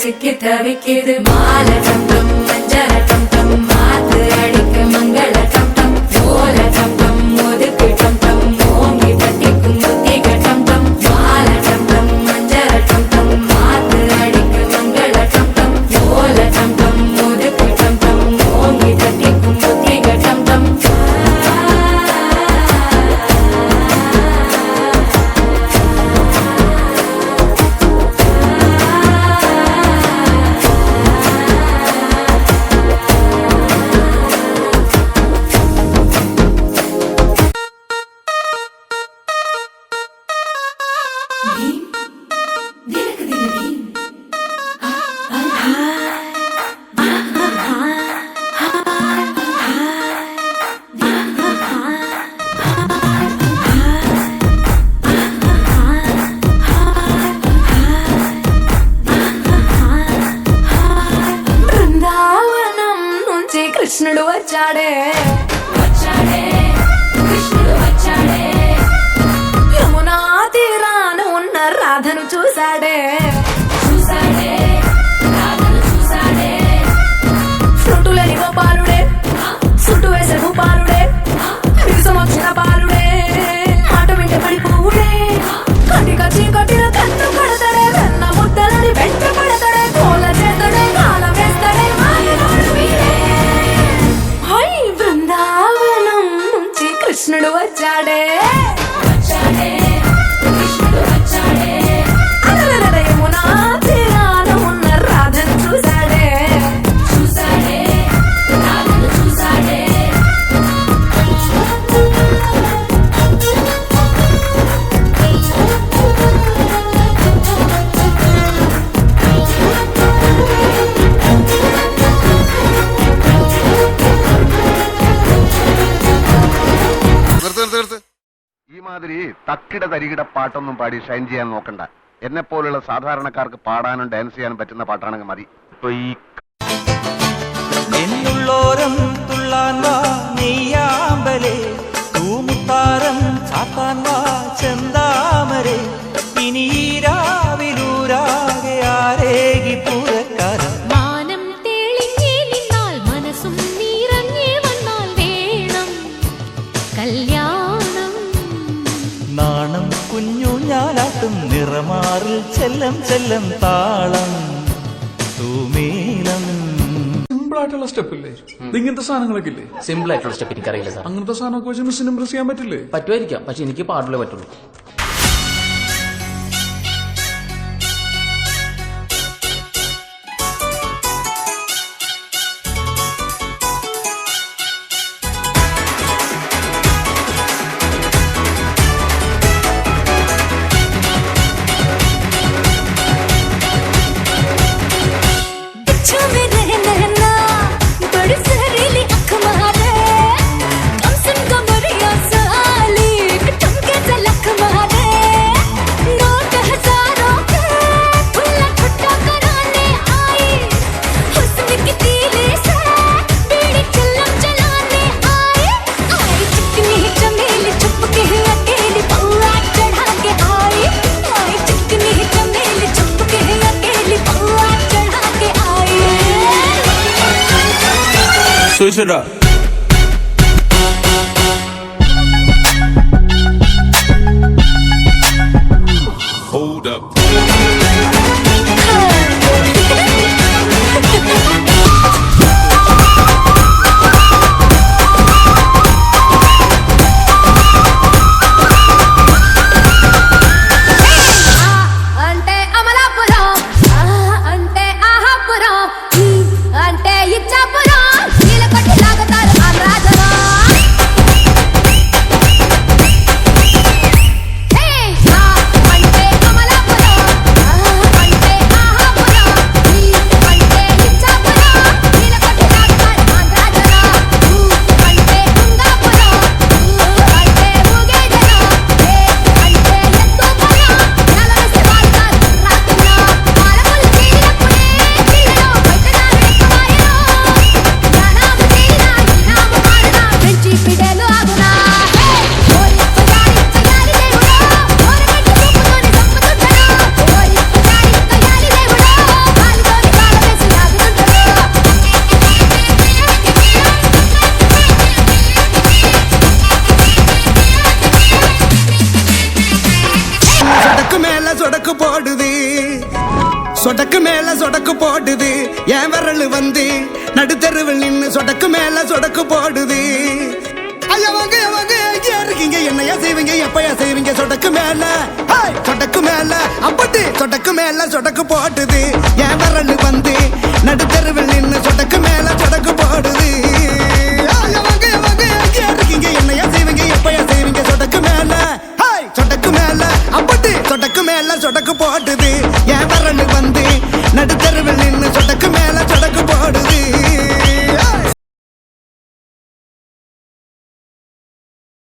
சிக்கி தவிக்கிது மால டம் டம் மஞ்சள டம் டம் மாத்து அடிக்க மங்கள டம் டம் ஓல டம் டம் ஒதுக்கு டம் டம் ஓங்கி தட்டிக்கும் புத்திக டம் டம் மால டம் டம் மஞ்சள டம் டம் மாத்து அடிக்க மங்கள டம் டம் ஓல டம் டம் ஒதுக்கு டம் டம் ஓங்கி தட்டிக்கும் புத்திக டம் டம் కృష్ణుడు వచ్చాడే వచ్చాడే కృష్ణుడు వచ్చాడే యమునా తీరాన ఉన్న రాధను చూసాడే చూసాడే రాధను చూసాడే ఫ్రూటులని గోపాలుడే సుట్టు వేసే భూపాలుడే విరుసం వచ్చిన బాలుడే మాట వింటే పడిపోవుడే కటిక చీకటిన కన్ను కడతాడే వెన్న ముద్దలని వెంట పడతాడే కోల చేతడే కాల వేస్తాడే మాయనాడు వీడే బృందావనం నుంచి కృష్ణుడు వచ్చాడే వచ్చాడే కృష్ణుడు వచ్చాడే యమునా తీరాన ఉన్న రాధను చూసాడే చూసాడే రాధను చూసాడే ഈ മാതിരി തക്കിട തരികിട പാട്ടൊന്നും പാടി ഷൈൻ ചെയ്യാൻ നോക്കണ്ട. എന്നെ പോലുള്ള സാധാരണക്കാർക്ക് പാടാനും ഡാൻസ് ചെയ്യാനും പറ്റുന്ന പാട്ടാണെങ്കിൽ മതി. ഇപ്പൊ ഈ എന്നുള്ളോരം തുള്ളാൻ വാ നെയ്യാമ്പലേ തൂമുത്താരം ചാത്താൻ വാ ചെന്താമരേ ഇനി രാവിലൂരാകെ ആരേകി പൂരക്കാരൻ മാനം തെളിഞ്ഞേ നിന്നാൽ മനസ്സും നിറഞ്ഞേ വന്നാൽ വേണം കല്യാണം നാണം കുഞ്ഞു ഞാലാട്ടും നിറമാറിൽ ചെല്ലം ചെല്ലം താളം തൂമീലം സിമ്പിൾ ആയിട്ടുള്ള സ്റ്റെപ്പ് ഇല്ലേ ഇങ്ങനത്തെ സാധനങ്ങളൊക്കെ ഇല്ലേ? സിമ്പിൾ ആയിട്ടുള്ള സ്റ്റെപ്പ് എനിക്കറിയില്ല സാർ. അങ്ങനത്തെ സാധനമൊക്കെ വെച്ച് മിസ്സിന് ഇംപ്രസ് ചെയ്യാൻ പറ്റില്ലേ? പറ്റുമായിരിക്കാം, പക്ഷെ എനിക്ക് പാടില്ലേ പറ്റുള്ളൂ. Switch it up. Hold up. అంటే అమలాపురం అంటే ఆహాపురం అంటే ఇచ్చాపురం నీలకొట్టి లాగుతారు ఆంధ్రాజనం అంటే అమలాపురం అంటే ఆహాపురం சொடக்கு மேல சொடக்கு போடுது என் விரல் வந்து நடுத்தருவில் நின்னு சொடக்கு மேல சொடக்கு போடுது ஐயா வாங்க எங்க இருக்கீங்க என்னையா செய்வீங்க எப்பயா செய்வீங்க சொடக்கு மேல சொடக்கு மேல அப்படி சொடக்கு மேல சொடக்கு போடுது என் விரல் வந்து நடுத்தருவில் நின்னு சொடக்கு மேல சொடக்கு போடுது ஐயா வாங்க எங்க இருக்கீங்க என்னையா செய்வீங்க எப்பயா செய்வீங்க சொடக்கு மேல சொடக்கு மேல அப்படி சொடக்கு மேல சொடக்கு போடுது என் விரல் வந்து நடுத்தருவில் நின்னு